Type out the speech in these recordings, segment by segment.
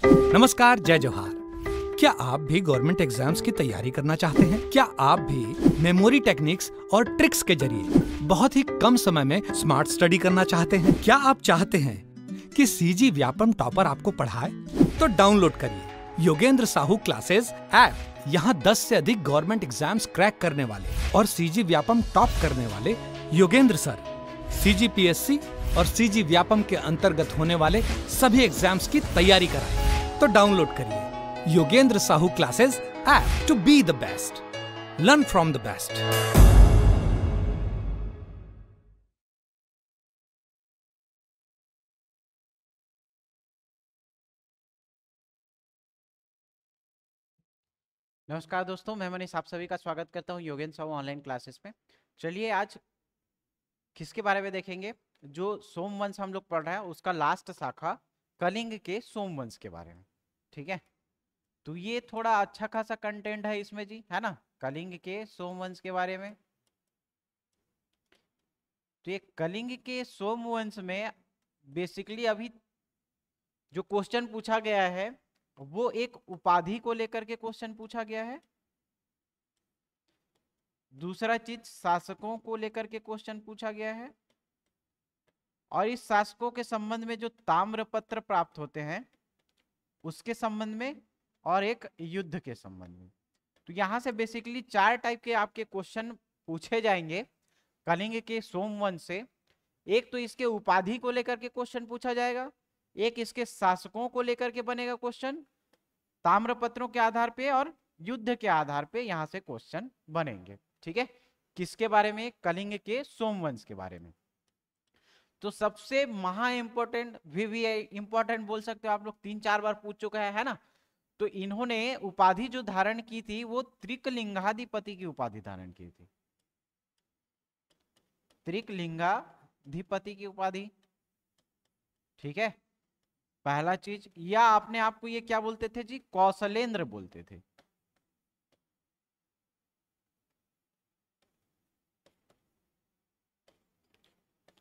नमस्कार, जय जोहार। क्या आप भी गवर्नमेंट एग्जाम्स की तैयारी करना चाहते हैं? क्या आप भी मेमोरी टेक्निक्स और ट्रिक्स के जरिए बहुत ही कम समय में स्मार्ट स्टडी करना चाहते हैं? क्या आप चाहते हैं कि सीजी व्यापम टॉपर आपको पढ़ाए? तो डाउनलोड करिए योगेंद्र साहू क्लासेस ऐप। यहाँ 10 से अधिक गवर्नमेंट एग्जाम्स क्रैक करने वाले और सीजी व्यापम टॉप करने वाले योगेंद्र सर सीजीपीएससी और सीजी व्यापम के अंतर्गत होने वाले सभी एग्जाम्स की तैयारी कराएं। तो डाउनलोड करिए Yogendra Sahu classes app to be the best, learn from the best. नमस्कार दोस्तों, मैं मनीष आप सभी का स्वागत करता हूं योगेंद्र साहू ऑनलाइन क्लासेस में। चलिए आज किसके बारे में देखेंगे? जो सोमवंश हम लोग पढ़ रहे हैं उसका लास्ट शाखा कलिंग के सोमवंश के बारे में। ठीक है, तो ये थोड़ा अच्छा खासा कंटेंट है इसमें जी, है ना, कलिंग के सोमवंश के बारे में। तो ये कलिंग के सोमवंश में बेसिकली अभी जो क्वेश्चन पूछा गया है वो एक उपाधि को लेकर के क्वेश्चन पूछा गया है। दूसरा चीज शासकों को लेकर के क्वेश्चन पूछा गया है, और इस शासकों के संबंध में जो ताम्रपत्र प्राप्त होते हैं उसके संबंध में, और एक युद्ध के संबंध में। तो यहां से बेसिकली 4 टाइप के आपके क्वेश्चन पूछे जाएंगे कलिंग के सोमवंश से। एक तो इसके उपाधि को लेकर के क्वेश्चन पूछा जाएगा, एक इसके शासकों को लेकर के बनेगा क्वेश्चन ताम्रपत्रों के आधार पे, और युद्ध के आधार पे यहां से क्वेश्चन बनेंगे। ठीक है, किसके बारे में? कलिंग के सोमवंश के बारे में। तो सबसे महा इंपॉर्टेंट भी इंपॉर्टेंट बोल सकते हो आप लोग, 3-4 बार पूछ चुका है ना। तो इन्होंने उपाधि जो धारण की थी वो त्रिकलिंगाधिपति की उपाधि धारण की थी, त्रिकलिंगाधिपति की उपाधि। ठीक है, पहला चीज। या अपने आप को ये क्या बोलते थे जी? कौशलेंद्र बोलते थे।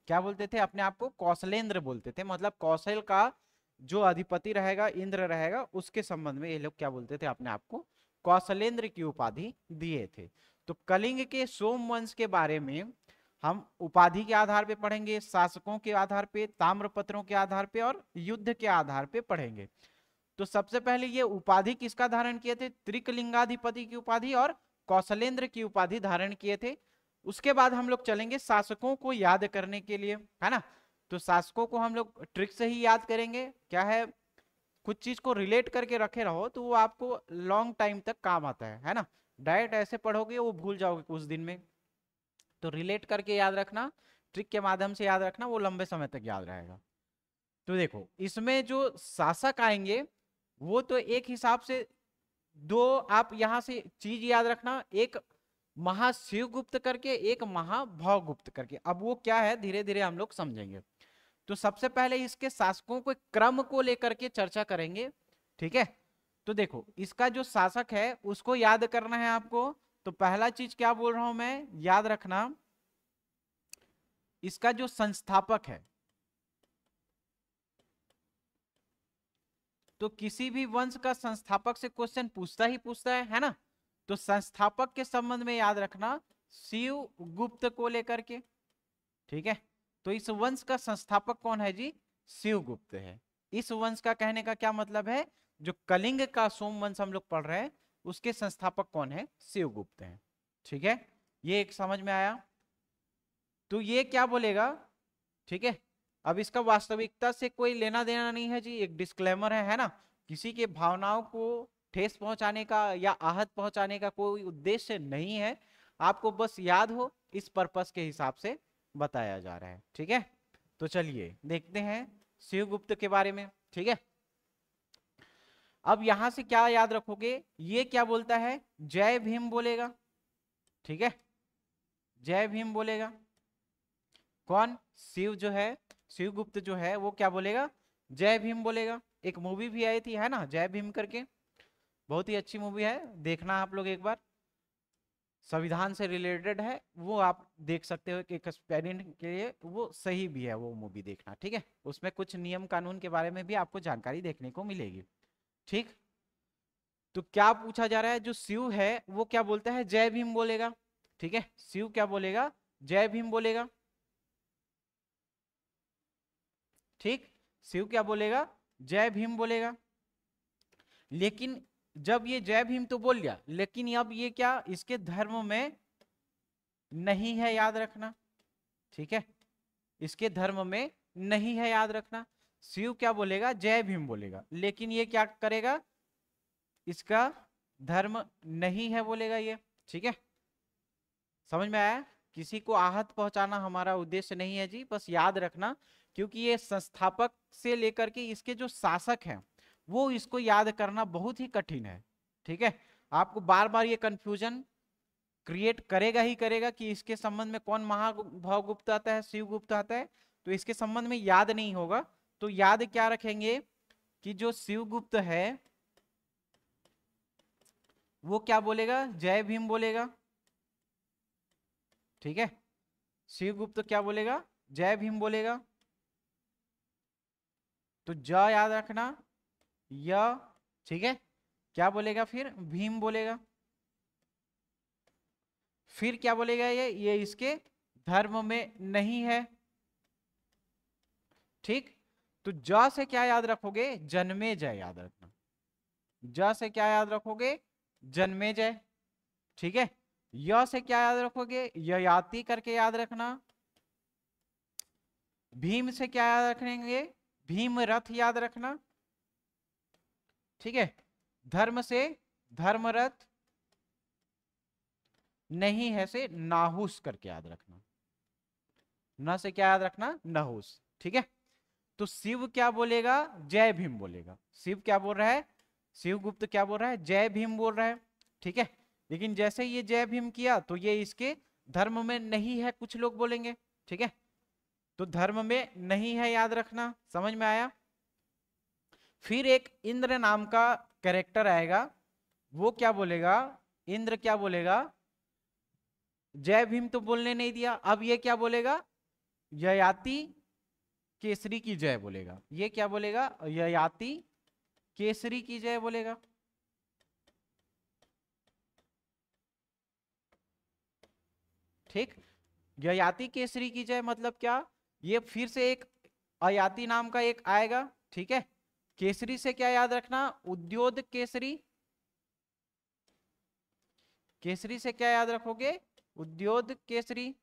क्या बोलते थे? अपने आप को कौशलेंद्र बोलते थे। मतलब कौशल का जो अधिपति रहेगा, इंद्र रहेगा, उसके संबंध में ये लोग क्या बोलते थे? अपने आप को कौशलेंद्र की उपाधि दिए थे। तो कलिंग के सोमवंश के बारे में हम उपाधि के आधार पे पढ़ेंगे, शासकों के आधार पे, ताम्रपत्रों के आधार पे, और युद्ध के आधार पे पढ़ेंगे। तो सबसे पहले ये उपाधि किसका धारण किए थे? त्रिकलिंगाधिपति की उपाधि और कौशलेंद्र की उपाधि धारण किए थे। उसके बाद हम लोग चलेंगे शासकों को याद करने के लिए, है ना। तो शासकों को हम लोग ट्रिक से ही याद करेंगे। क्या है, कुछ चीज को रिलेट करके रखे रहो तो वो आपको लॉन्ग टाइम तक काम आता है ना। डायरेक्ट ऐसे पढ़ोगे वो भूल जाओगे कुछ दिन में। तो रिलेट करके याद रखना, ट्रिक के माध्यम से याद रखना, वो लंबे समय तक याद रहेगा। तो देखो इसमें जो शासक आएंगे वो तो एक हिसाब से दो, आप यहां से चीज याद रखना, एक महाशिवगुप्त करके, एक महाभवगुप्त करके। अब वो क्या है धीरे धीरे हम लोग समझेंगे। तो सबसे पहले इसके शासकों को क्रम को लेकर के चर्चा करेंगे। ठीक है, तो देखो इसका जो शासक है उसको याद करना है आपको। तो पहला चीज क्या बोल रहा हूं मैं, याद रखना, इसका जो संस्थापक है, तो किसी भी वंश का संस्थापक से क्वेश्चन पूछता ही पूछता है ना। तो संस्थापक के संबंध में याद रखना शिव गुप्त को लेकर के। ठीक है, तो इस वंश का संस्थापक कौन है जी? शिवगुप्त है। इस वंश का कहने का क्या मतलब है? जो कलिंग का सोमवंश हम लोग पढ़ रहे हैं उसके संस्थापक कौन है? शिवगुप्त है। ठीक है, ये एक समझ में आया। तो ये क्या बोलेगा? ठीक है, अब इसका वास्तविकता से कोई लेना देना नहीं है जी, एक डिस्क्लेमर है ना। किसी के भावनाओं को ठेस पहुंचाने का या आहत पहुंचाने का कोई उद्देश्य नहीं है, आपको बस याद हो इस पर्पस के हिसाब से बताया जा रहा है। ठीक है, तो चलिए देखते हैं शिवगुप्त के बारे में। ठीक है, अब यहां से क्या याद रखोगे, ये क्या बोलता है? जय भीम बोलेगा। ठीक है, जय भीम बोलेगा। कौन? शिव जो है, शिवगुप्त जो है वो क्या बोलेगा? जय भीम बोलेगा। एक मूवी भी आई थी है ना, जय भीम करके, बहुत ही अच्छी मूवी है, देखना आप लोग एक बार, संविधान से रिलेटेड है वो, आप देख सकते हो कि एक एक्सपेरिमेंट के लिए वो सही भी है वो मूवी देखना। ठीक है, उसमें कुछ नियम कानून के बारे में भी आपको जानकारी देखने को मिलेगी। ठीक, तो क्या पूछा जा रहा है, जो शिव है वो क्या बोलता है, जय भीम बोलेगा। ठीक है, शिव क्या बोलेगा, जय भीम बोलेगा। ठीक, शिव क्या बोलेगा, जय भीम बोलेगा। लेकिन जब ये जय भीम तो बोल गया, लेकिन अब ये क्या इसके धर्म में नहीं है, याद रखना। ठीक है, इसके धर्म में नहीं है, याद रखना। शिव क्या बोलेगा, जय भीम बोलेगा, लेकिन ये क्या करेगा, इसका धर्म नहीं है बोलेगा ये। ठीक है, समझ में आया। किसी को आहत पहुंचाना हमारा उद्देश्य नहीं है जी, बस याद रखना, क्योंकि ये संस्थापक से लेकर के इसके जो शासक हैं वो इसको याद करना बहुत ही कठिन है। ठीक है, आपको बार बार ये कंफ्यूजन क्रिएट करेगा ही करेगा कि इसके संबंध में कौन महाभावगुप्त आता है, शिवगुप्त आता है, तो इसके संबंध में याद नहीं होगा। तो याद क्या रखेंगे कि जो शिवगुप्त है वो क्या बोलेगा, जय भीम बोलेगा। ठीक है, शिवगुप्त क्या बोलेगा, जय भीम बोलेगा। तो ज याद रखना, य। ठीक है, क्या बोलेगा फिर, भीम बोलेगा। फिर क्या बोलेगा, ये इसके धर्म में नहीं है। ठीक, तो ज से क्या याद रखोगे, जन्मे जय याद रखना। ज से क्या याद रखोगे, जन्मे जय। ठीक है, य से क्या याद रखोगे, ययाति करके याद रखना। भीम से क्या याद रखेंगे, भीम रथ याद रखना। ठीक है, धर्म से धर्मरथ, नहीं है से नाहुस करके याद रखना। न से क्या याद रखना, नहुस। ठीक है, तो शिव क्या बोलेगा, जय भीम बोलेगा। शिव क्या बोल रहा है, शिवगुप्त क्या बोल रहा है, जय भीम बोल रहा है। ठीक है, लेकिन जैसे ये जय भीम किया तो ये इसके धर्म में नहीं है, कुछ लोग बोलेंगे। ठीक है, तो धर्म में नहीं है, याद रखना। समझ में आया। फिर एक इंद्र नाम का कैरेक्टर आएगा, वो क्या बोलेगा, इंद्र क्या बोलेगा, जय भीम तो बोलने नहीं दिया, अब ये क्या बोलेगा, ययाति केसरी की जय बोलेगा। ये क्या बोलेगा, ययाति केसरी की जय बोलेगा। ठीक, ययाति केसरी की जय मतलब क्या, ये फिर से एक अयाति नाम का एक आएगा। ठीक है, केसरी से क्या याद रखना, उद्योत केसरी। केसरी से क्या याद रखोगे, उद्योत केसरी।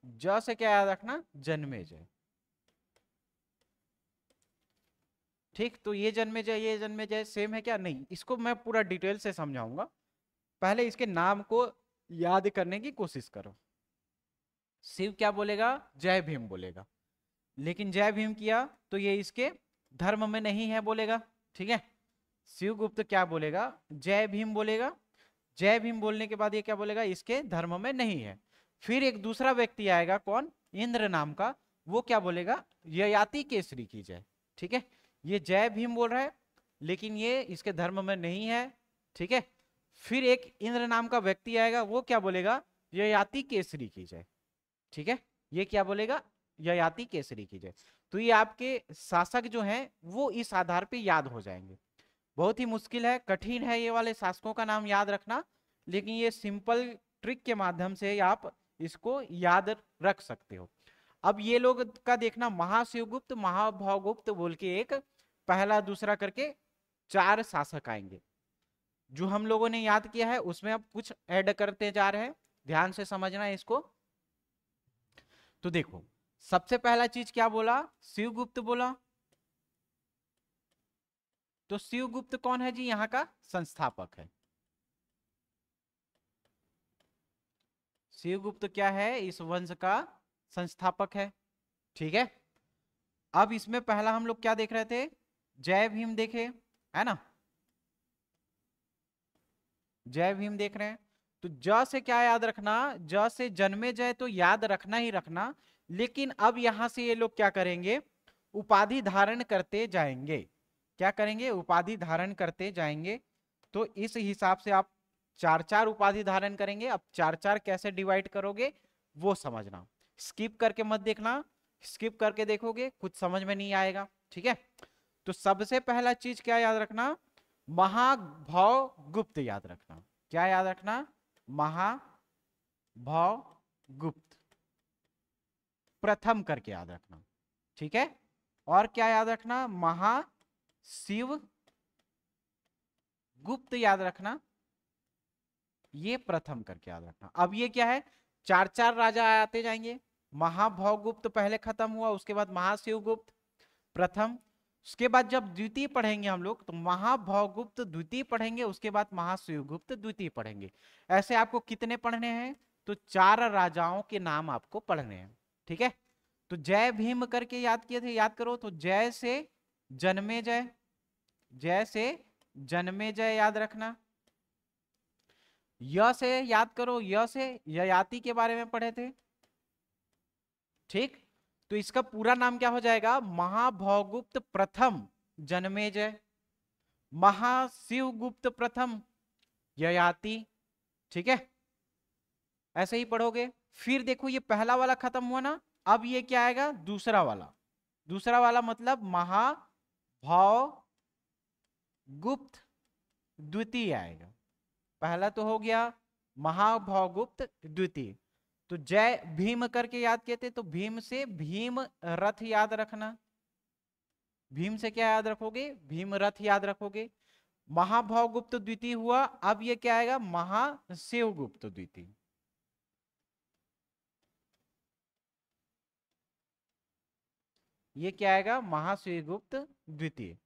ज से क्या याद रखना, जन्मेजय। ठीक, तो ये जन्मेजय ये जन्मेजय सेम है क्या, नहीं, इसको मैं पूरा डिटेल से समझाऊंगा, पहले इसके नाम को याद करने की कोशिश करो। शिव क्या बोलेगा, जय भीम बोलेगा, लेकिन जय भीम किया तो ये इसके धर्म में नहीं है बोलेगा। ठीक है, शिवगुप्त क्या बोलेगा, जय भीम बोलेगा। जय भीम बोलने के बाद ये क्या बोलेगा, इसके धर्म में नहीं है। फिर एक दूसरा व्यक्ति आएगा, कौन, इंद्र नाम का, वो क्या बोलेगा, ययाति केसरी की जय। ठीक है, ये जय भीम बोल रहा है लेकिन ये इसके धर्म में नहीं है। ठीक है, फिर एक इंद्र नाम का व्यक्ति आएगा, वो क्या बोलेगा, ययाति केसरी की जय। ठीक है, ये क्या बोलेगा, ययाति केसरी की जय। तो ये आपके शासक जो हैं वो इस आधार पे याद हो जाएंगे। बहुत ही मुश्किल है, कठिन है ये वाले शासकों का नाम याद रखना, लेकिन ये सिंपल ट्रिक के माध्यम से आप इसको याद रख सकते हो। अब ये लोग का देखना, महाशिवगुप्त महाभावगुप्त बोल के एक पहला दूसरा करके 4 शासक आएंगे। जो हम लोगों ने याद किया है उसमें अब कुछ ऐड करते जा रहे हैं, ध्यान से समझना है इसको। तो देखो, सबसे पहला चीज क्या बोला, शिवगुप्त बोला। तो शिवगुप्त कौन है जी, यहाँ का संस्थापक है। शिवगुप्त क्या है, इस वंश का संस्थापक है। ठीक है, अब इसमें पहला हम लोग क्या देख रहे थे, जय भीम देखे, है ना, जय भीम देख रहे हैं। तो ज से क्या याद रखना, ज से जन्मे जय तो याद रखना ही रखना, लेकिन अब यहां से ये लोग क्या करेंगे, उपाधि धारण करते जाएंगे। क्या करेंगे, उपाधि धारण करते जाएंगे। तो इस हिसाब से आप 4-4 उपाधि धारण करेंगे। अब 4-4 कैसे डिवाइड करोगे वो समझना। स्किप करके मत देखना, स्किप करके देखोगे कुछ समझ में नहीं आएगा। ठीक है, तो सबसे पहला चीज क्या याद रखना, महाभवगुप्त याद रखना। क्या याद रखना, महाभवगुप्त प्रथम करके याद रखना। ठीक है, और क्या याद रखना, महाशिव गुप्त याद रखना, ये प्रथम करके याद रखना। अब ये क्या है, चार चार राजा आते जाएंगे, महाभवगुप्त पहले खत्म हुआ, उसके बाद महाशिवगुप्त प्रथम, उसके बाद जब द्वितीय पढ़ेंगे हम लोग तो महाभवगुप्त द्वितीय पढ़ेंगे, उसके बाद महाशिवगुप्त द्वितीय पढ़ेंगे। ऐसे आपको कितने पढ़ने हैं, तो 4 राजाओं के नाम आपको पढ़ने हैं। ठीक है, तो जय भीम करके याद किए थे, याद करो, तो जय से जन्मेजय, जय से जन्मेजय याद रखना। य से याद करो, य से ययाति के बारे में पढ़े थे। ठीक, तो इसका पूरा नाम क्या हो जाएगा, महाभवगुप्त प्रथम जन्मेजय, महाशिवगुप्त प्रथम ययाति। ठीक है, ऐसे ही पढ़ोगे। फिर देखो ये पहला वाला खत्म हुआ ना, अब ये क्या आएगा, दूसरा वाला। दूसरा वाला मतलब महाभवगुप्त द्वितीय आएगा। पहला तो हो गया महाभवगुप्त द्वितीय। तो जय भीम करके याद किए थे, तो भीम से भीम रथ याद रखना। भीम से क्या याद रखोगे, भीम रथ याद रखोगे। महाभवगुप्त द्वितीय हुआ, अब ये क्या आएगा, महाशिवगुप्त द्वितीय। ये क्या आएगा, महाशिवगुप्त द्वितीय।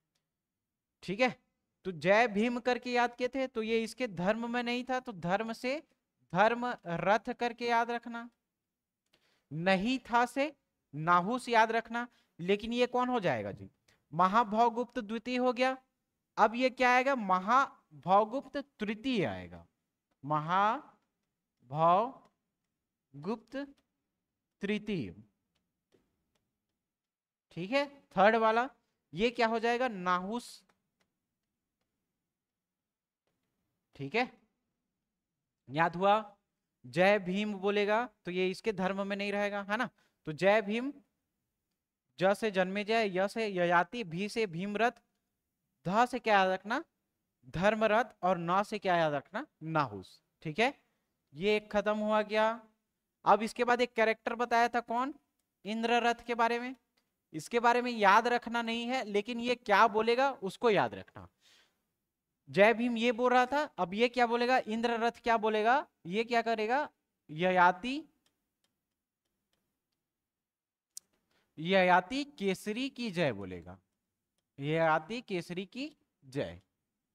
ठीक है, तो जय भीम करके याद किए थे, तो ये इसके धर्म में नहीं था, तो धर्म से धर्म रथ करके याद रखना। नहीं था से नाहुस याद रखना। लेकिन ये कौन हो जाएगा जी, महाभवगुप्त द्वितीय हो गया। अब ये क्या आएगा, महाभवगुप्त तृतीय आएगा, महाभवगुप्त तृतीय। ठीक है, थर्ड वाला ये क्या हो जाएगा, नाहुस। ठीक है, याद हुआ, जय भीम बोलेगा तो ये इसके धर्म में नहीं रहेगा, है ना। तो जय भीम, ज से जन्मेजय, य से ययाति, भी से भीमरथ, ध से क्या याद रखना, धर्मरथ, और न से क्या याद रखना, नाहुस। ठीक है, ये एक खत्म हुआ गया। अब इसके बाद एक कैरेक्टर बताया था, कौन, इंद्ररथ के बारे में। इसके बारे में याद रखना नहीं है, लेकिन ये क्या बोलेगा उसको याद रखना। जय भीम ये बोल रहा था, अब ये क्या बोलेगा, इंद्ररथ क्या बोलेगा, ये क्या करेगा, ययाति, ययाति केसरी की जय बोलेगा, ययाति केसरी की जय।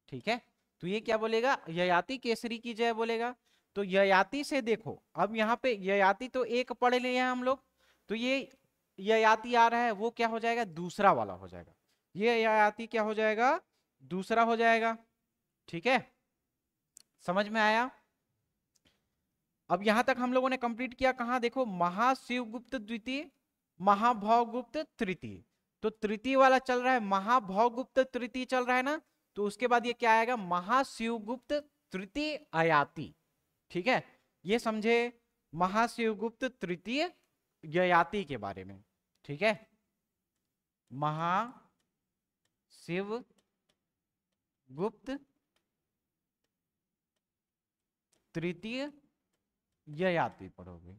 ठीक है, तो ये क्या बोलेगा, ययाति केसरी की जय बोलेगा। तो ययाति से देखो, अब यहाँ पे ययाति तो एक पढ़ लिए हैं हम लोग, तो ये ययाति आ रहा है, वो क्या हो जाएगा, दूसरा वाला हो जाएगा। ये ययाति क्या हो जाएगा, दूसरा हो जाएगा। ठीक है, समझ में आया। अब यहां तक हम लोगों ने कंप्लीट किया, कहां देखो, महाशिवगुप्त द्वितीय, महाभवगुप्त तृतीय। तो तृतीय वाला चल रहा है, महाभवगुप्त तृतीय चल रहा है ना, तो उसके बाद ये क्या आएगा, महाशिवगुप्त तृतीय आयाति। ठीक है, ये समझे, महाशिवगुप्त तृतीय ययाति के बारे में। ठीक है, महाशिवगुप्त तृतीय ययाति पढ़ोगे।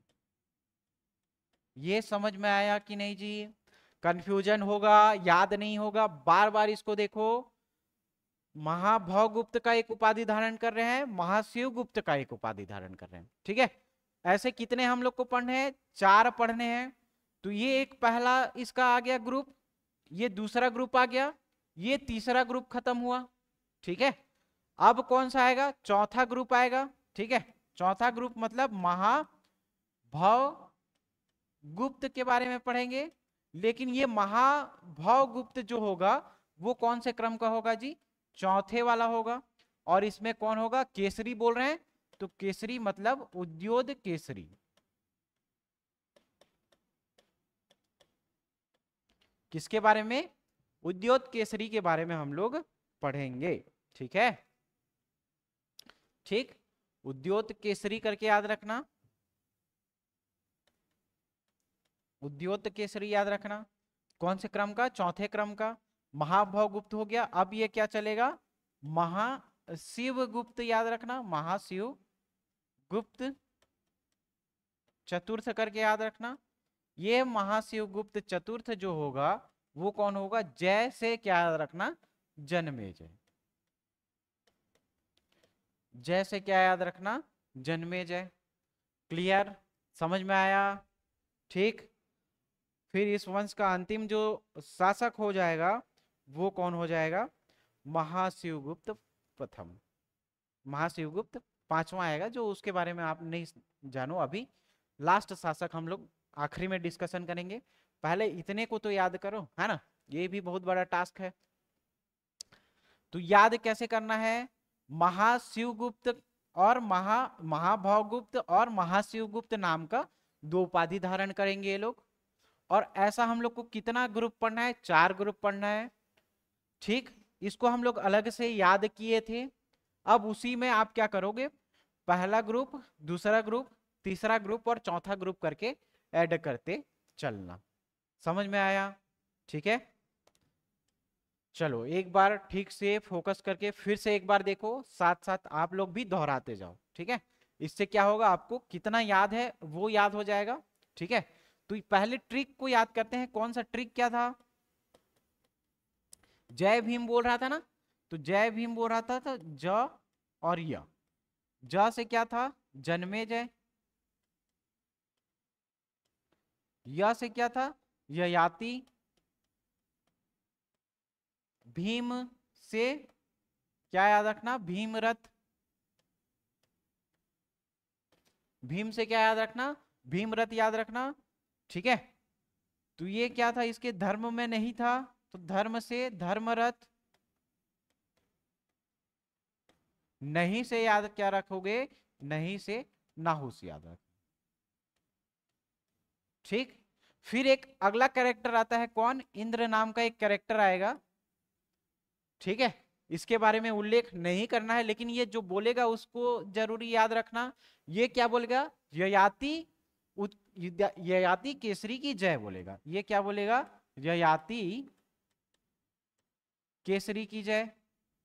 ये समझ में आया कि नहीं जी, कंफ्यूजन होगा, याद नहीं होगा, बार बार इसको देखो। महाभवगुप्त का एक उपाधि धारण कर रहे हैं, महाशिवगुप्त का एक उपाधि धारण कर रहे हैं। ठीक है, ऐसे कितने हम लोग को पढ़ने हैं, 4 पढ़ने हैं। तो ये एक पहला इसका आ गया ग्रुप, ये दूसरा ग्रुप आ गया, ये तीसरा ग्रुप खत्म हुआ। ठीक है, अब कौन सा आएगा, चौथा ग्रुप आएगा। ठीक है, चौथा ग्रुप मतलब महाभवगुप्त के बारे में पढ़ेंगे। लेकिन ये महाभवगुप्त जो होगा वो कौन से क्रम का होगा जी, चौथे वाला होगा। और इसमें कौन होगा, केसरी बोल रहे हैं, तो केसरी मतलब उद्योत केसरी। किसके बारे में, उद्योत केसरी के बारे में हम लोग पढ़ेंगे। ठीक है, ठीक, उद्योत केसरी करके याद रखना। उद्योत केसरी याद रखना, कौन से क्रम का, चौथे क्रम का। महाभवगुप्त हो गया, अब ये क्या चलेगा, महाशिव गुप्त याद रखना, महाशिव गुप्त चतुर्थ करके याद रखना। ये महाशिव गुप्त चतुर्थ जो होगा वो कौन होगा, जय से क्या याद रखना, जन्मेजय। जय से क्या याद रखना, जन्मेजय। क्लियर, समझ में आया, ठीक। फिर इस वंश का अंतिम जो शासक हो जाएगा वो कौन हो जाएगा, महाशिवगुप्त प्रथम। महाशिवगुप्त पांचवा आएगा, जो उसके बारे में आप नहीं जानो अभी, लास्ट शासक हम लोग आखिरी में डिस्कशन करेंगे। पहले इतने को तो याद करो, है ना, ये भी बहुत बड़ा टास्क है। तो याद कैसे करना है, महाशिवगुप्त और महाभवगुप्त और महाशिवगुप्त नाम का दो उपाधि धारण करेंगे ये लोग। और ऐसा हम लोग को कितना ग्रुप पढ़ना है, 4 ग्रुप पढ़ना है, ठीक। इसको हम लोग अलग से याद किए थे। अब उसी में आप क्या करोगे, पहला ग्रुप, दूसरा ग्रुप, तीसरा ग्रुप और चौथा ग्रुप करके ऐड करते चलना। समझ में आया, ठीक है। चलो एक बार ठीक से फोकस करके फिर से एक बार देखो, साथ साथ आप लोग भी दोहराते जाओ, ठीक है। इससे क्या होगा, आपको कितना याद है वो याद हो जाएगा, ठीक है। तो पहले ट्रिक को याद करते हैं, कौन सा ट्रिक क्या था, जय भीम बोल रहा था ना, तो जय भीम बोल रहा था तो ज और य, ज से क्या था, जन्मेजय, य से क्या था, ययाति, भीम से क्या याद रखना, भीमरथ, भीम से क्या याद रखना, भीमरथ याद रखना, ठीक है। तो ये क्या था, इसके धर्म में नहीं था, तो धर्म से धर्मरथ, नहीं से याद क्या रखोगे, नहीं से नाहुस याद रख, ठीक। फिर एक अगला कैरेक्टर आता है, कौन, इंद्र नाम का एक कैरेक्टर आएगा, ठीक है। इसके बारे में उल्लेख नहीं करना है, लेकिन ये जो बोलेगा उसको जरूरी याद रखना। ये क्या बोलेगा, ययाति ययाति केसरी की जय बोलेगा, ये क्या बोलेगा, ययाति केसरी की जय,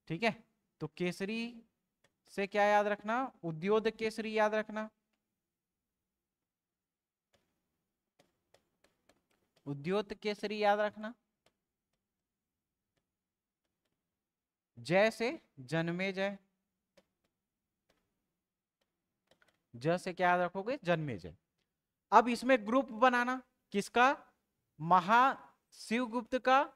ठीक है। तो केसरी से क्या याद रखना, उद्योत केसरी याद रखना, उद्योत केसरी याद रखना। जय से जन्मेजय, ज से क्या याद रखोगे, जन्मेजय। अब इसमें ग्रुप बनाना, किसका, महाशिवगुप्त का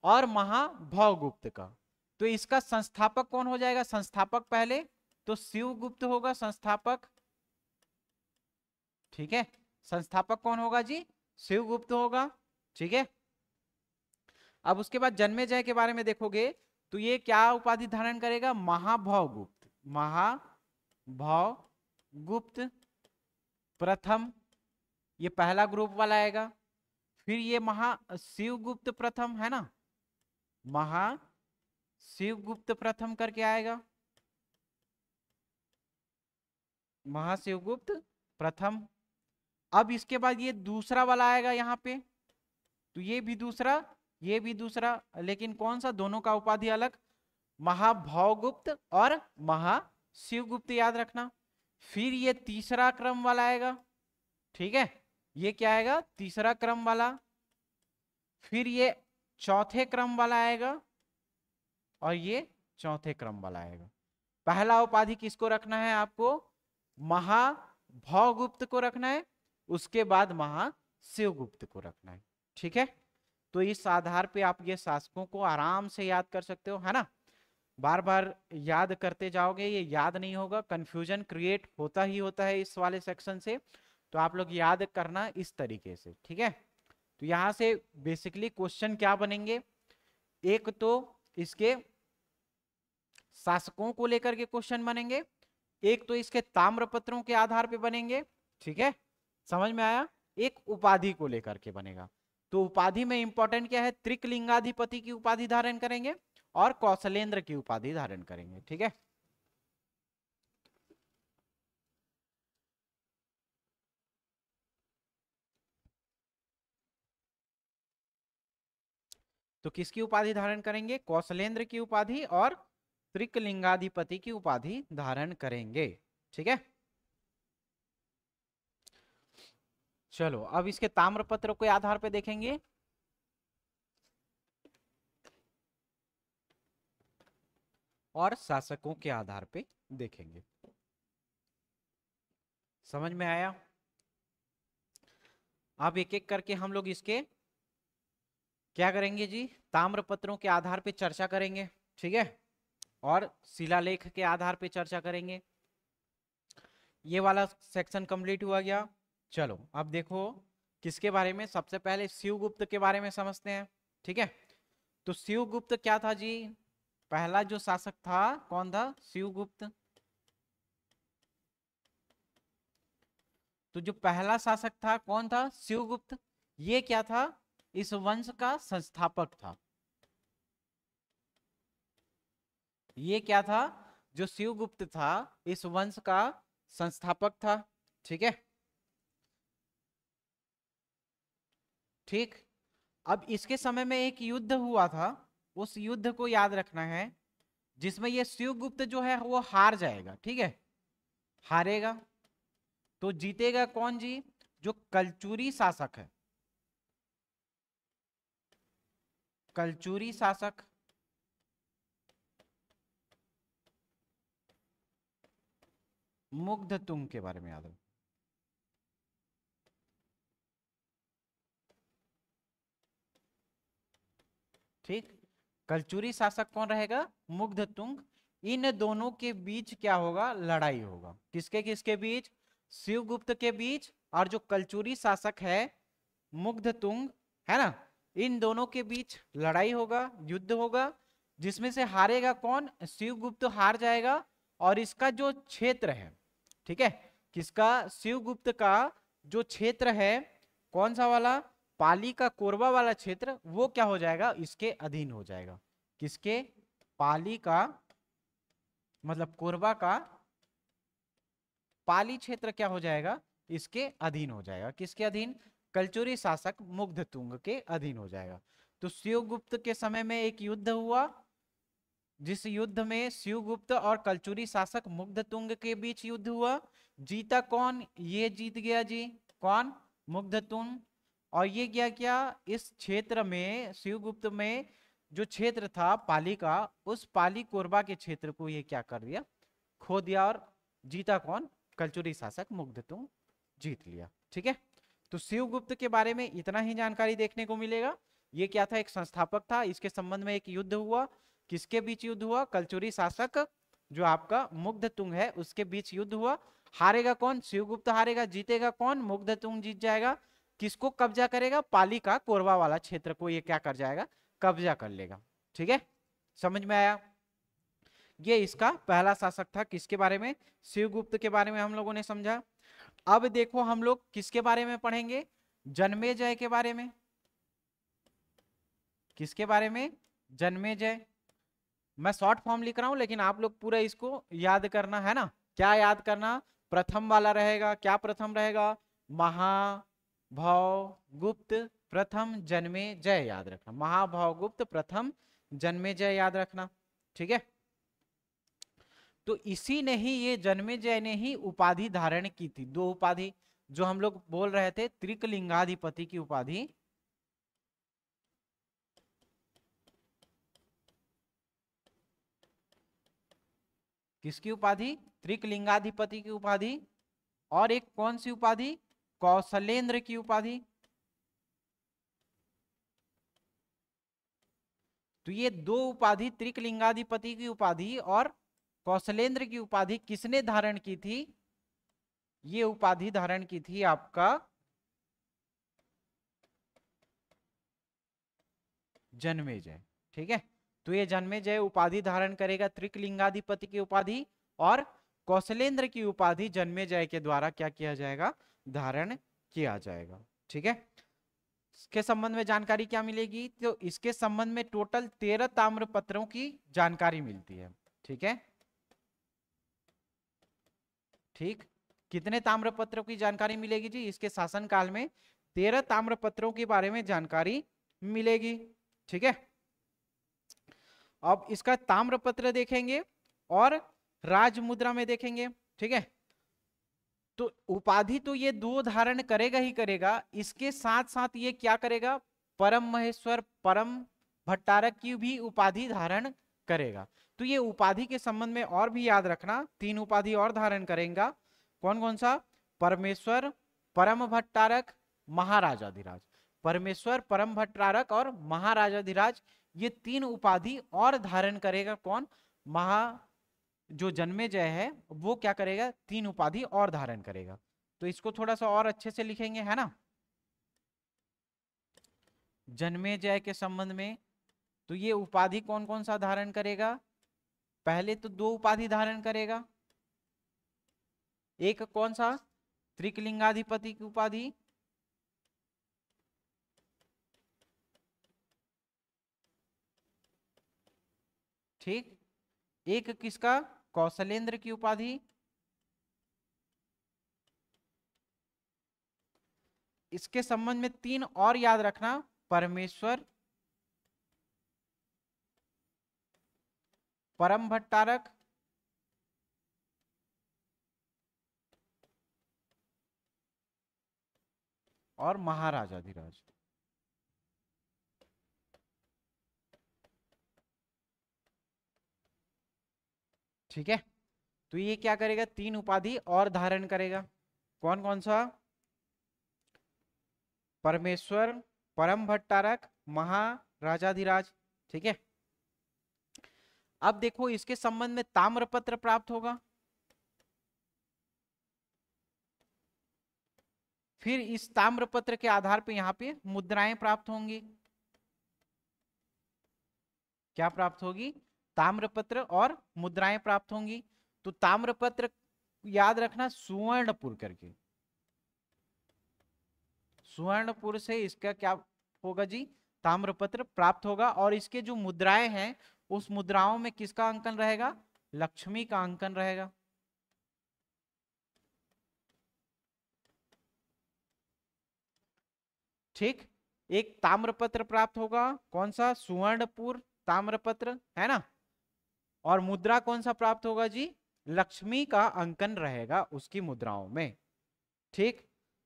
और महाभवगुप्त का। तो इसका संस्थापक कौन हो जाएगा, संस्थापक पहले तो शिवगुप्त होगा संस्थापक, ठीक है। संस्थापक कौन होगा जी, शिवगुप्त होगा, ठीक है। अब उसके बाद जन्मेजय के बारे में देखोगे तो ये क्या उपाधि धारण करेगा, महाभवगुप्त, महाभवगुप्त प्रथम, ये पहला ग्रुप वाला आएगा। फिर ये महाशिवगुप्त प्रथम है ना, महाशिवगुप्त प्रथम करके आएगा, महाशिवगुप्त प्रथम। अब इसके बाद ये दूसरा वाला आएगा यहाँ पे, तो ये भी दूसरा, ये भी दूसरा, लेकिन कौन सा, दोनों का उपाधि अलग, महाभवगुप्त और महाशिवगुप्त याद रखना। फिर ये तीसरा क्रम वाला आएगा, ठीक है, ये क्या आएगा, तीसरा क्रम वाला। फिर ये चौथे क्रम वाला आएगा और ये चौथे क्रम वाला आएगा। पहला उपाधि किसको रखना है आपको, महाभवगुप्त को रखना है, उसके बाद महाशिवगुप्त को रखना है, ठीक है। तो इस आधार पे आप ये शासकों को आराम से याद कर सकते हो, है ना। बार बार याद करते जाओगे ये याद नहीं होगा, कंफ्यूजन क्रिएट होता ही होता है इस वाले सेक्शन से। तो आप लोग याद करना इस तरीके से, ठीक है। तो यहां से बेसिकली क्वेश्चन क्या बनेंगे, एक तो इसके शासकों को लेकर के क्वेश्चन बनेंगे, एक तो इसके ताम्रपत्रों के आधार पे बनेंगे, ठीक है, समझ में आया। एक उपाधि को लेकर के बनेगा, तो उपाधि में इंपॉर्टेंट क्या है, त्रिकलिंगाधिपति की उपाधि धारण करेंगे और कौशलेंद्र की उपाधि धारण करेंगे, ठीक है। तो किसकी उपाधि धारण करेंगे? कौशलेंद्र की उपाधि और त्रिकलिंगाधिपति की उपाधि धारण करेंगे। ठीक है, चलो अब इसके ताम्रपत्र के आधार पे देखेंगे। और शासकों के आधार पे देखेंगे। समझ में आया? अब एक एक करके हम लोग इसके क्या करेंगे जी, ताम्रपत्रों के आधार पे चर्चा करेंगे। ठीक है, और शिलालेख के आधार पे चर्चा करेंगे। ये वाला सेक्शन कंप्लीट हुआ गया। चलो अब देखो किसके बारे में, सबसे पहले शिवगुप्त के बारे में समझते हैं। ठीक है, तो शिवगुप्त क्या था जी? पहला जो शासक था कौन था? शिवगुप्त। तो जो पहला शासक था कौन था? शिवगुप्त। ये क्या था? इस वंश का संस्थापक था। ये क्या था? जो शिवगुप्त था इस वंश का संस्थापक था। ठीक है, ठीक। अब इसके समय में एक युद्ध हुआ था, उस युद्ध को याद रखना है, जिसमें ये शिवगुप्त जो है वो हार जाएगा। ठीक है, हारेगा। तो जीतेगा कौन जी? जो कलचुरी शासक है, कलचुरी शासक। मुग्धतुंग के बारे में याद रखो। ठीक, कलचुरी शासक कौन रहेगा? मुग्धतुंग। इन दोनों के बीच क्या होगा? लड़ाई होगा। किसके किसके बीच? शिवगुप्त के बीच और जो कलचुरी शासक है मुग्धतुंग, है ना, इन दोनों के बीच लड़ाई होगा, युद्ध होगा, जिसमें से हारेगा कौन? शिवगुप्त हार जाएगा। और इसका जो क्षेत्र है, ठीक है, किसका? शिवगुप्त का जो क्षेत्र है, कौन सा वाला? पाली का कोरबा वाला क्षेत्र, वो क्या हो जाएगा? इसके अधीन हो जाएगा। किसके? पाली का, मतलब कोरबा का पाली क्षेत्र क्या हो जाएगा? इसके अधीन हो जाएगा। किसके अधीन? कलचुरी शासक मुग्धतुंग के अधीन हो जाएगा। तो शिवगुप्त के समय में एक युद्ध हुआ, जिस युद्ध में शिवगुप्त और कलचुरी शासक मुग्धतुंग के बीच युद्ध हुआ। जीता कौन? ये जीत गया जी। कौन? मुग्धतुंग। और ये क्या इस क्षेत्र में, शिवगुप्त में जो क्षेत्र था पाली का, उस पाली कोरबा के क्षेत्र को ये क्या कर दिया? खो दिया। और जीता कौन? कलचुरी शासक मुग्धतुंग जीत लिया। ठीक है, तो शिवगुप्त के बारे में इतना ही जानकारी देखने को मिलेगा। ये क्या था? एक संस्थापक था। इसके संबंध में एक युद्ध हुआ। किसके बीच युद्ध हुआ? कलचुरी शासक जो आपका मुग्धतुंग है उसके बीच युद्ध हुआ। हारेगा कौन? शिवगुप्त हारेगा। जीतेगा कौन? मुग्धतुंग जीत जाएगा। किसको कब्जा करेगा? पाली का कोरबा वाला क्षेत्र को ये क्या कर जाएगा? कब्जा कर लेगा। ठीक है, समझ में आया? ये इसका पहला शासक था। किसके बारे में? शिवगुप्त के बारे में हम लोगों ने समझा। अब देखो हम लोग किसके बारे में पढ़ेंगे? जन्मेजय के बारे में। किसके बारे में? जन्मेजय। मैं शॉर्ट फॉर्म लिख रहा हूं, लेकिन आप लोग पूरा इसको याद करना है ना। क्या याद करना? प्रथम वाला रहेगा। क्या प्रथम रहेगा? महाभवगुप्त प्रथम जन्मेजय याद रखना। महाभवगुप्त प्रथम जन्मेजय याद रखना। ठीक है, तो इसी ने ही, ये जन्मेजय ने ही उपाधि धारण की थी। दो उपाधि जो हम लोग बोल रहे थे, त्रिकलिंगाधिपति की उपाधि। किसकी उपाधि? त्रिकलिंगाधिपति की उपाधि। और एक कौन सी उपाधि? कौशलेंद्र की उपाधि। तो ये दो उपाधि, त्रिकलिंगाधिपति की उपाधि और कौशलेंद्र की उपाधि, किसने धारण की थी? ये उपाधि धारण की थी आपका जन्मेजय। ठीक है, तो ये जन्मेजय उपाधि धारण करेगा, त्रिकलिंगाधिपति की उपाधि, और कौशलेंद्र की उपाधि जन्मेजय के द्वारा क्या किया जाएगा? धारण किया जाएगा। ठीक है, इसके संबंध में जानकारी क्या मिलेगी? तो इसके संबंध में टोटल 13 ताम्रपत्रों की जानकारी मिलती है। ठीक है, ठीक, कितने ताम्रपत्रों की जानकारी मिलेगी जी? इसके शासनकाल में 13 ताम्रपत्रों के बारे में जानकारी मिलेगी। ठीक है, अब इसका ताम्रपत्र देखेंगे और राजमुद्रा में देखेंगे, ठीक है। तो उपाधि तो ये दो धारण करेगा ही करेगा, इसके साथ साथ ये क्या करेगा, परम महेश्वर परम भट्टारक की भी उपाधि धारण करेगा। तो ये उपाधि के संबंध में और भी याद रखना, तीन उपाधि और धारण करेगा। कौन कौन सा, परमेश्वर, परम भट्टारक, महाराजाधिराज। परमेश्वर, परम भट्टारक और महाराजाधिराज, ये तीन उपाधि और धारण करेगा कौन, जो जन्मेजय है वो क्या करेगा, तीन उपाधि और धारण करेगा। तो इसको थोड़ा सा और अच्छे से लिखेंगे, है ना। जन्मेजय के संबंध में तो ये उपाधि कौन कौन सा धारण करेगा, पहले तो दो उपाधि धारण करेगा। एक कौन सा, त्रिकलिंगाधिपति की उपाधि, ठीक। एक किसका, कौशलेंद्र की उपाधि। इसके संबंध में तीन और याद रखना, परमेश्वर, परम भट्टारक और महाराजाधिराज। ठीक है, तो ये क्या करेगा, तीन उपाधि और धारण करेगा। कौन कौन सा, परमेश्वर, परम भट्टारक, महाराजाधिराज, ठीक है। अब देखो इसके संबंध में ताम्रपत्र प्राप्त होगा, फिर इस ताम्रपत्र के आधार पे यहाँ पे मुद्राएं प्राप्त होंगी। क्या प्राप्त होगी, ताम्रपत्र और मुद्राएं प्राप्त होंगी। तो ताम्रपत्र याद रखना सुवर्णपुर करके, सुवर्णपुर से इसका क्या होगा जी, ताम्रपत्र प्राप्त होगा। और इसके जो मुद्राएं हैं उस मुद्राओं में किसका अंकन रहेगा, लक्ष्मी का अंकन रहेगा। ठीक, एक ताम्रपत्र प्राप्त होगा, कौन सा, सुवर्णपुर ताम्रपत्र, है ना। और मुद्रा कौन सा प्राप्त होगा जी, लक्ष्मी का अंकन रहेगा उसकी मुद्राओं में। ठीक,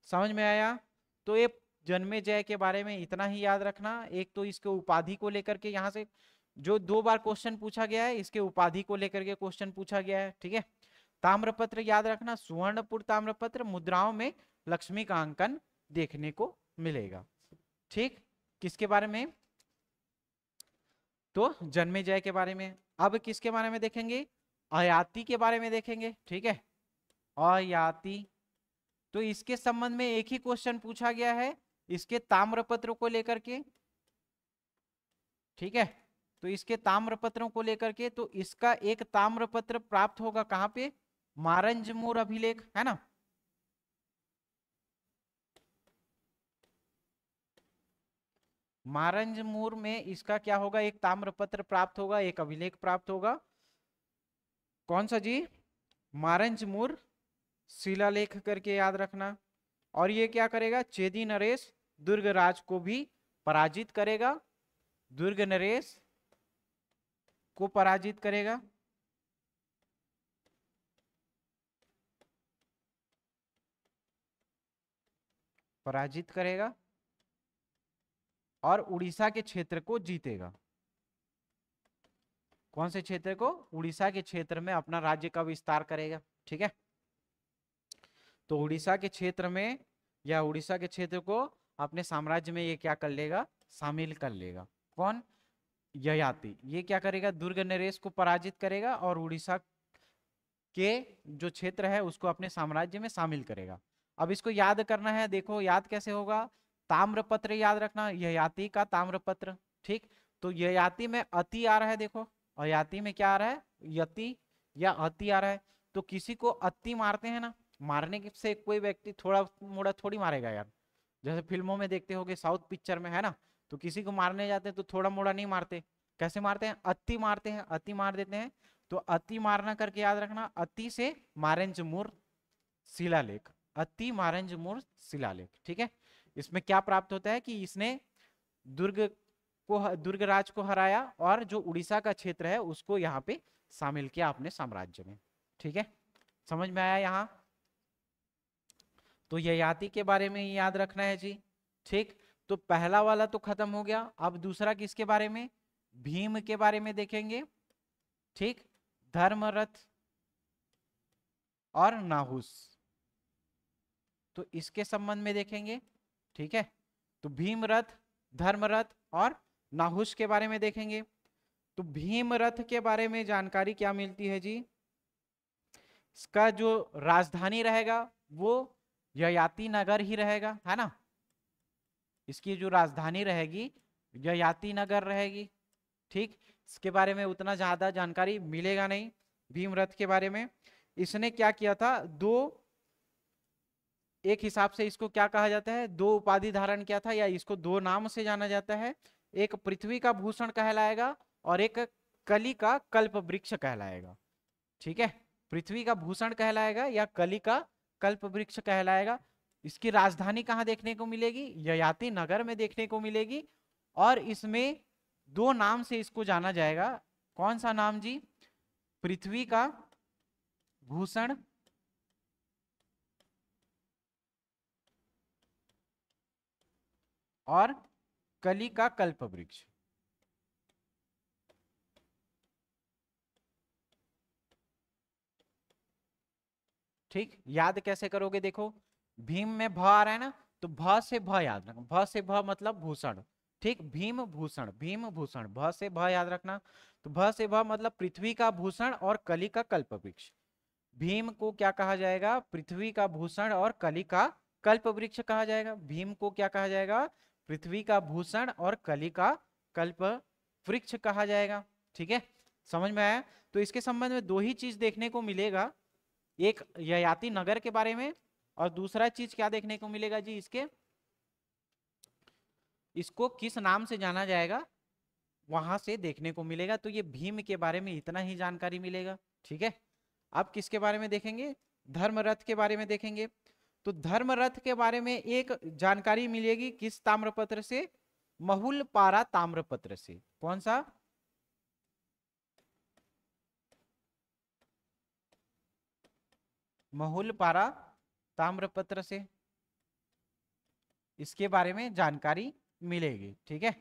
समझ में आया। तो ये जन्मेजय के बारे में इतना ही याद रखना। एक तो इसके उपाधि को लेकर के यहाँ से जो दो बार क्वेश्चन पूछा गया है, इसके उपाधि को लेकर के क्वेश्चन पूछा गया है, ठीक है। ताम्रपत्र याद रखना, सुवर्णपुर ताम्रपत्र, मुद्राओं में लक्ष्मी का अंकन देखने को मिलेगा। ठीक, किसके बारे में, तो जन्मेजय के बारे में। अब किसके बारे में देखेंगे, अयाति के बारे में देखेंगे, ठीक है। अयाति, तो इसके संबंध में एक ही क्वेश्चन पूछा गया है इसके ताम्रपत्रों को लेकर के, ठीक है। तो इसके ताम्रपत्रों को लेकर के, तो इसका एक ताम्रपत्र प्राप्त होगा कहां पे, मारंजमूर अभिलेख, है ना। मारंजमूर में इसका क्या होगा, एक ताम्रपत्र प्राप्त होगा, एक अभिलेख प्राप्त होगा। कौन सा जी, मारंजमूर शिलालेख करके याद रखना। और ये क्या करेगा, चेदी नरेश दुर्गराज को भी पराजित करेगा, दुर्ग नरेश को पराजित करेगा। पराजित करेगा और उड़ीसा के क्षेत्र को जीतेगा। कौन से क्षेत्र को, उड़ीसा के क्षेत्र में अपना राज्य का विस्तार करेगा, ठीक है। तो उड़ीसा के क्षेत्र में या उड़ीसा के क्षेत्र को अपने साम्राज्य में ये क्या कर लेगा, शामिल कर लेगा। कौन, ययाति, ये क्या करेगा, दुर्ग नरेश को पराजित करेगा और उड़ीसा के जो क्षेत्र है उसको अपने साम्राज्य में शामिल करेगा। अब इसको याद करना है, देखो याद कैसे होगा, ताम्रपत्र याद रखना, ययाति का ताम्रपत्र, ठीक। तो ययाति में अति आ रहा है, देखो अयाति में क्या आ रहा है, यति या अति आ रहा है। तो किसी को अति मारते हैं ना, मारने से कोई व्यक्ति थोड़ा मोड़ा थोड़ी मारेगा यार, जैसे फिल्मों में देखते होगे, साउथ पिक्चर में, है ना। तो किसी को मारने जाते हैं तो थोड़ा मोड़ा नहीं मारते, कैसे मारते हैं, अति मारते हैं, अति मार देते हैं। तो अति मारना करके याद रखना, अति से मारंजमूर शिलालेख, अति मारंजमूर शिलालेख, ठीक है। इसमें क्या प्राप्त होता है कि इसने दुर्ग दुर्गराज को हराया और जो उड़ीसा का क्षेत्र है उसको यहाँ पे शामिल किया अपने साम्राज्य में। ठीक है, समझ में आया यहाँ? तो ययाति के बारे में याद रखना है जी। ठीक, तो पहला वाला तो खत्म हो गया। अब दूसरा किसके बारे में? भीम के बारे में देखेंगे। ठीक, धर्मरथ और नाहुस, तो इसके संबंध में देखेंगे। ठीक है, तो भीमरथ, धर्मरथ और नाहुस के बारे में देखेंगे। तो भीमरथ के बारे में जानकारी क्या मिलती है जी? इसका जो राजधानी रहेगा वो ययाति नगर ही रहेगा, है ना। इसकी जो राजधानी रहेगी ययाति नगर रहेगी। ठीक, इसके बारे में उतना ज्यादा जानकारी मिलेगा नहीं भीमरथ के बारे में। इसने क्या किया था? एक हिसाब से इसको क्या कहा जाता है? दो उपाधि धारण किया था, या इसको दो नाम से जाना जाता है। एक पृथ्वी का भूषण कहलाएगा और एक कली का कल्प वृक्ष कहलाएगा। ठीक है, पृथ्वी का भूषण कहलाएगा या कली का कल्प वृक्ष कहलाएगा। इसकी राजधानी कहाँ देखने को मिलेगी? ययाति नगर में देखने को मिलेगी। और इसमें दो नाम से इसको जाना जाएगा। कौन सा नाम जी? पृथ्वी का भूषण और कली का कल्प वृक्ष। ठीक, याद कैसे करोगे? देखो, भीम में भ आ रहा है ना, तो भ से भ याद रखना। भ से भ मतलब भूषण। ठीक, भीम भूषण, भीम भूषण, भ से भ याद रखना। तो भ से भ मतलब पृथ्वी का भूषण और कली का कल्प वृक्ष। भीम को क्या कहा जाएगा? पृथ्वी का भूषण और कली का कल्प वृक्ष कहा जाएगा। भीम को क्या कहा जाएगा? पृथ्वी का भूषण और कली का कल्प वृक्ष कहा जाएगा। ठीक है, समझ में आया? तो इसके संबंध में दो ही चीज देखने को मिलेगा, एक ययाति नगर के बारे में और दूसरा चीज क्या देखने को मिलेगा जी? इसको किस नाम से जाना जाएगा वहां से देखने को मिलेगा। तो ये भीम के बारे में इतना ही जानकारी मिलेगा। ठीक है, अब किसके बारे में देखेंगे? धर्मरथ के बारे में देखेंगे। तो धर्मरथ के बारे में एक जानकारी मिलेगी किस ताम्रपत्र से? महुलपारा ताम्रपत्र से। कौन सा? महुलपारा ताम्रपत्र से इसके बारे में जानकारी मिलेगी। ठीक है,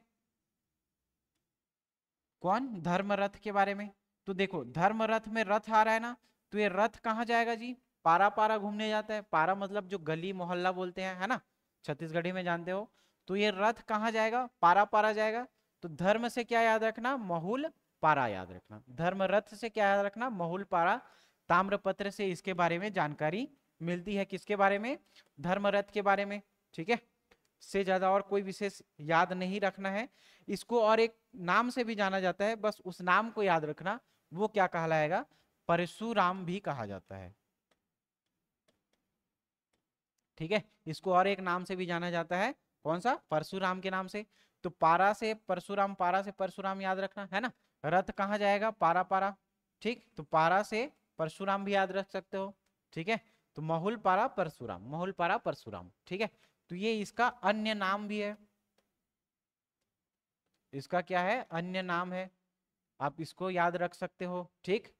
कौन? धर्मरथ के बारे में। तो देखो, धर्मरथ में रथ आ रहा है ना, तो ये रथ कहाँ जाएगा जी? पारा पारा घूमने जाता है। पारा मतलब जो गली मोहल्ला बोलते हैं, है ना, छत्तीसगढ़ी में जानते हो। तो ये रथ कहाँ जाएगा? पारा पारा जाएगा। तो धर्म से क्या याद रखना? महुल पारा याद रखना। धर्म रथ से क्या याद रखना? महुल पारा ताम्रपत्र से इसके बारे में जानकारी मिलती है। किसके बारे में? धर्मरथ के बारे में। ठीक है, से ज्यादा और कोई विशेष याद नहीं रखना है इसको। और एक नाम से भी जाना जाता है, बस उस नाम को याद रखना। वो क्या कहलाएगा? परशुराम भी कहा जाता है। ठीक है, इसको और एक नाम से भी जाना जाता है। कौन सा? परशुराम के नाम से। तो पारा से परशुराम, पारा से परशुराम याद रखना है ना। रथ कहाँ जाएगा? पारा पारा। ठीक, तो पारा से परशुराम भी याद रख सकते हो। ठीक है, तो महुल पारा परशुराम, महुल पारा परशुराम। ठीक है, तो ये इसका अन्य नाम भी है। इसका क्या है? अन्य नाम है, आप इसको याद रख सकते हो। ठीक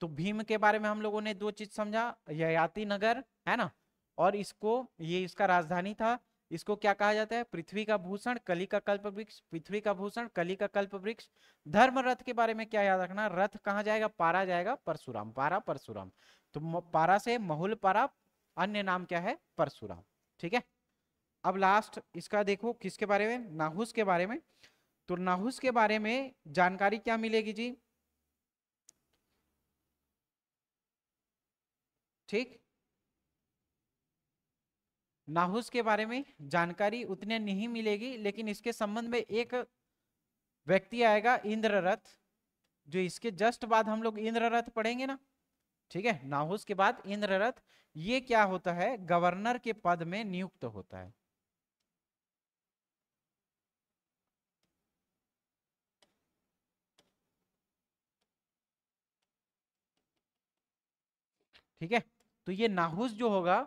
तो भीम के बारे में हम लोगों ने दो चीज समझा, ययाति नगर, है ना, और इसको, ये इसका राजधानी था। इसको क्या कहा जाता है? पृथ्वी का भूषण, कली का कल्प वृक्ष। पृथ्वी का भूषण, कली का कल्प वृक्ष। धर्मरथ के बारे में क्या याद रखना? रथ कहाँ जाएगा? पारा जाएगा, परशुराम, पारा परशुराम। तो पारा से महुल पारा, अन्य नाम क्या है? परशुराम। ठीक है, अब लास्ट इसका देखो, किसके बारे में? नाहुस के बारे में। तो नाहुस के बारे में जानकारी क्या मिलेगी जी? ठीक, नाहुस के बारे में जानकारी उतने नहीं मिलेगी, लेकिन इसके संबंध में एक व्यक्ति आएगा, इंद्ररथ, जो इसके जस्ट बाद हम लोग इंद्ररथ पढ़ेंगे ना। ठीक है, नाहुस के बाद इंद्ररथ, ये क्या होता है? गवर्नर के पद में नियुक्त होता है। ठीक है, तो ये नाहुस जो होगा,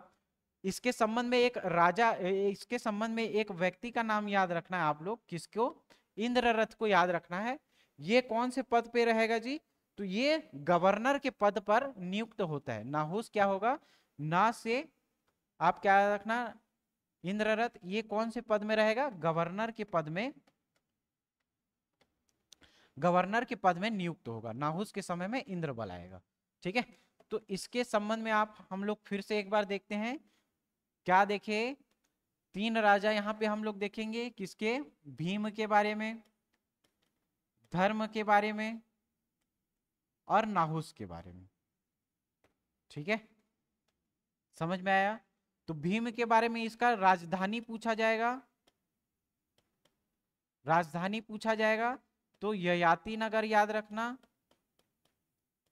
इसके संबंध में एक राजा, इसके संबंध में एक व्यक्ति का नाम याद रखना है आप लोग। किसको? इंद्ररथ को याद रखना है। ये कौन से पद पे रहेगा जी? तो ये गवर्नर के पद पर नियुक्त होता है। नाहुस क्या होगा? ना से आप क्या याद रखना, इंद्ररथ ये कौन से पद में रहेगा? गवर्नर के पद में, गवर्नर के पद में नियुक्त होगा। नाहुस के समय में इंद्र बल आएगा। ठीक है, तो इसके संबंध में आप हम लोग फिर से एक बार देखते हैं। क्या देखे? 3 राजा यहाँ पे हम लोग देखेंगे, किसके? भीम के बारे में, धर्म के बारे में और नाहुस के बारे में। ठीक है, समझ में आया? तो भीम के बारे में इसका राजधानी पूछा जाएगा, राजधानी पूछा जाएगा। तो ययाति नगर याद रखना,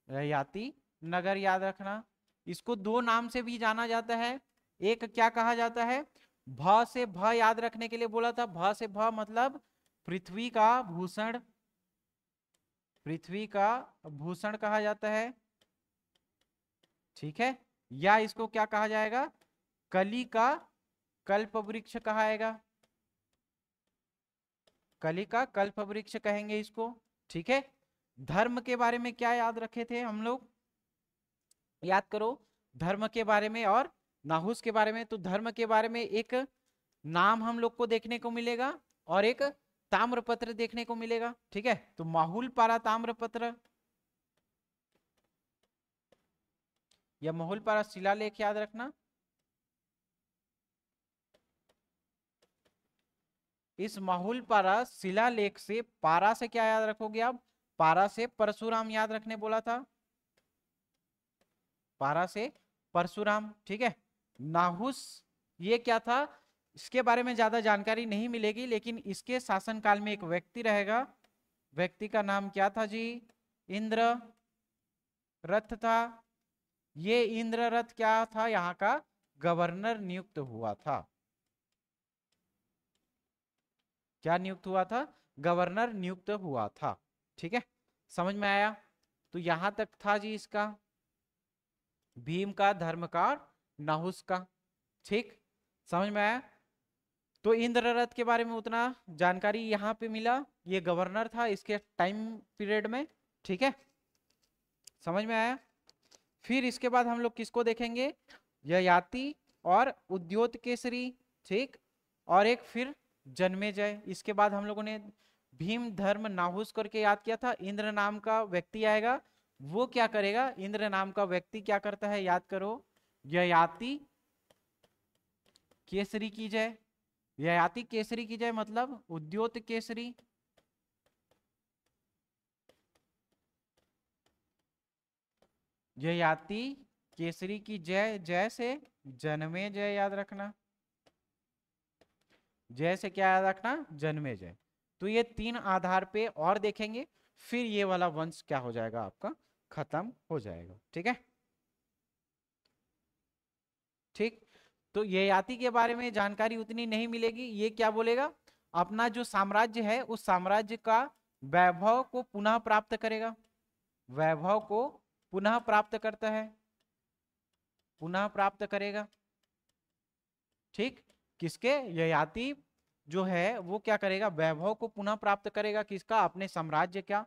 ययाति नगर याद रखना। इसको 2 नाम से भी जाना जाता है। एक क्या कहा जाता है? भ से भ याद रखने के लिए बोला था। भ से भ मतलब पृथ्वी का भूषण, पृथ्वी का भूषण कहा जाता है। ठीक है, या इसको क्या कहा जाएगा? कली का कल्प वृक्ष कहाएगा, कली का कल्प वृक्ष कहेंगे इसको। ठीक है, धर्म के बारे में क्या याद रखे थे हम लोग? याद करो धर्म के बारे में और नाहुस के बारे में। तो धर्म के बारे में एक नाम हम लोग को देखने को मिलेगा और एक ताम्रपत्र देखने को मिलेगा। ठीक है, तो माहुलपारा ताम्रपत्र या माहुलपारा शिलालेख याद रखना। इस माहुलपारा शिलालेख से, पारा से क्या याद रखोगे आप? पारा से परशुराम याद रखने बोला था, पारा से परशुराम। ठीक है, नाहुस ये क्या था? इसके बारे में ज्यादा जानकारी नहीं मिलेगी, लेकिन इसके शासनकाल में एक व्यक्ति रहेगा। व्यक्ति का नाम क्या था जी? इंद्र रथ था। ये इंद्ररथ क्या था? यहाँ का गवर्नर नियुक्त हुआ था। क्या नियुक्त हुआ था? गवर्नर नियुक्त हुआ था। ठीक है, समझ में आया? तो यहां तक था जी इसका, भीम का, धर्म का, नाहुस का। ठीक, समझ में आया? तो इंद्ररथ के बारे में उतना जानकारी यहाँ पे मिला। ये गवर्नर था इसके टाइम पीरियड में। ठीक है, समझ में आया? फिर इसके बाद हम लोग किसको देखेंगे? ययाति और उद्योत केसरी। ठीक, और एक फिर जन्मेजय। इसके बाद हम लोगों ने भीम, धर्म, नाहुस करके याद किया था। इंद्र नाम का व्यक्ति आएगा, वो क्या करेगा? इंद्र नाम का व्यक्ति क्या करता है? याद करो, ययाति केसरी की जय। ययाति केसरी की जय मतलब उद्योत केसरी। ययाति केसरी की जय, जय से जन्मे जय याद रखना। जय से क्या याद रखना? जन्मे जय। तो ये 3 आधार पे और देखेंगे, फिर ये वाला वंश क्या हो जाएगा? आपका खत्म हो जाएगा। ठीक है, ठीक। तो ययाति के बारे में जानकारी उतनी नहीं मिलेगी। ये क्या बोलेगा? अपना जो साम्राज्य है उस साम्राज्य का वैभव को पुनः प्राप्त करेगा, वैभव को पुनः प्राप्त करता है, पुनः प्राप्त करेगा। ठीक, किसके? ययाति जो है वो क्या करेगा? वैभव को पुनः प्राप्त करेगा। किसका? अपने साम्राज्य का।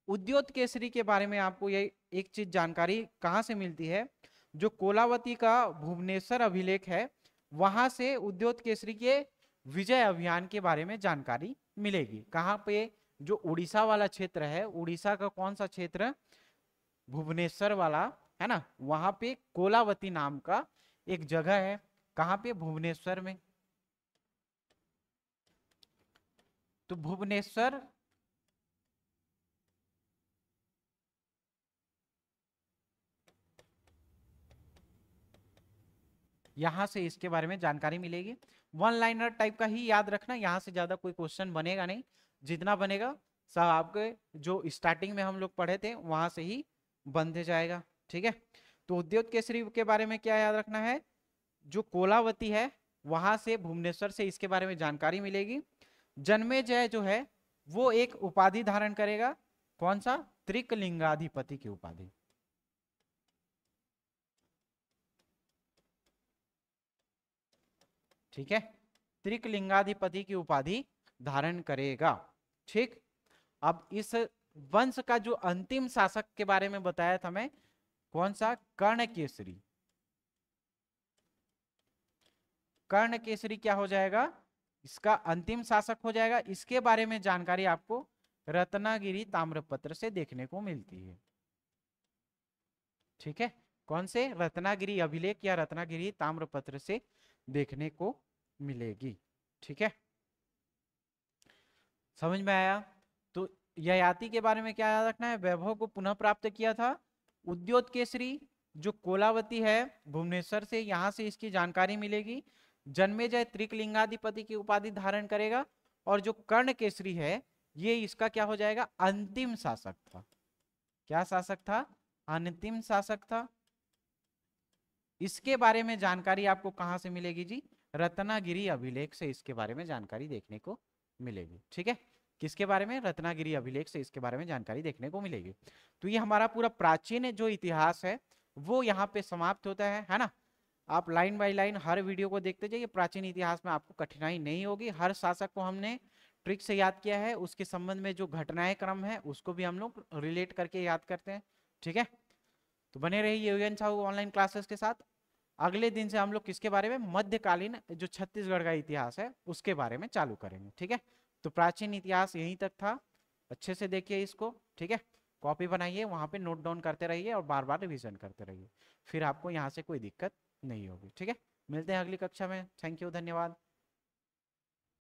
उद्योत केसरी के बारे में आपको ये एक चीज जानकारी कहां से मिलती है? जो कोलावती का भुवनेश्वर अभिलेख है, वहां से उद्योत केसरी के विजय अभियान के बारे में जानकारी मिलेगी। कहां पे? जो उड़ीसा वाला क्षेत्र है, उड़ीसा का कौन सा क्षेत्र? भुवनेश्वर वाला, है ना? वहां पे कोलावती नाम का एक जगह है। कहां पे? भुवनेश्वर में। तो भुवनेश्वर यहां से इसके बारे में जानकारी मिलेगी। 1 लाइनर टाइप का ही याद रखना, यहां से ज्यादा कोई क्वेश्चन बनेगा नहीं। जितना बनेगा सब आपके जो स्टार्टिंग में हम लोग पढ़े थे वहां से ही बनते जाएगा। ठीक है, तो उद्योत केसरी के बारे में क्या याद रखना है? जो कोलावती है वहां से, भुवनेश्वर से इसके बारे में जानकारी मिलेगी। जन्मेजय जो है वो एक उपाधि धारण करेगा। कौन सा? त्रिकलिंगाधिपति की उपाधि। ठीक है, त्रिकलिंगाधिपति की उपाधि धारण करेगा। ठीक, अब इस वंश का जो अंतिम शासक के बारे में बताया था मैं, कौन सा, कर्णकेसरी। कर्णकेसरी क्या हो जाएगा, इसका अंतिम शासक हो जाएगा। इसके बारे में जानकारी आपको रत्नागिरी ताम्रपत्र से देखने को मिलती है। ठीक है, कौन से, रत्नागिरी अभिलेख या रत्नागिरी ताम्रपत्र से देखने को मिलेगी। ठीक है, समझ में आया। तो ययाति के बारे में क्या याद रखना है, वैभव को पुनः प्राप्त किया था। उद्योत केसरी जो कोलावती है भुवनेश्वर से, यहां से इसकी जानकारी मिलेगी। जन्मेजय त्रिकलिंगाधिपति की उपाधि धारण करेगा। और जो कर्ण केसरी है ये इसका क्या हो जाएगा, अंतिम शासक था। क्या शासक था, अंतिम शासक था। इसके बारे में जानकारी आपको कहां से मिलेगी जी, रत्नागिरी अभिलेख से इसके बारे में जानकारी देखने को मिलेगी। ठीक है, किसके बारे में, रत्नागिरी अभिलेख से इसके बारे में जानकारी देखने को मिलेगी। तो ये हमारा पूरा प्राचीन जो इतिहास है वो यहाँ पे समाप्त होता है ना। आप line by line her video को देखते जाइए, प्राचीन इतिहास में आपको कठिनाई नहीं होगी। हर शासक को हमने ट्रिक से याद किया है, उसके संबंध में जो घटनाएं क्रम है उसको भी हम लोग रिलेट करके याद करते हैं। ठीक है, तो बने रहिए यूएन साहू ऑनलाइन क्लासेस के साथ। अगले दिन से हम लोग किसके बारे में, मध्यकालीन जो छत्तीसगढ़ का इतिहास है उसके बारे में चालू करेंगे। ठीक है, तो प्राचीन इतिहास यहीं तक था, अच्छे से देखिए इसको। ठीक है, कॉपी बनाइए, वहां पे नोट डाउन करते रहिए और बार बार रिवीजन करते रहिए, फिर आपको यहाँ से कोई दिक्कत नहीं होगी। ठीक है, मिलते हैं अगली कक्षा में। थैंक यू, धन्यवाद।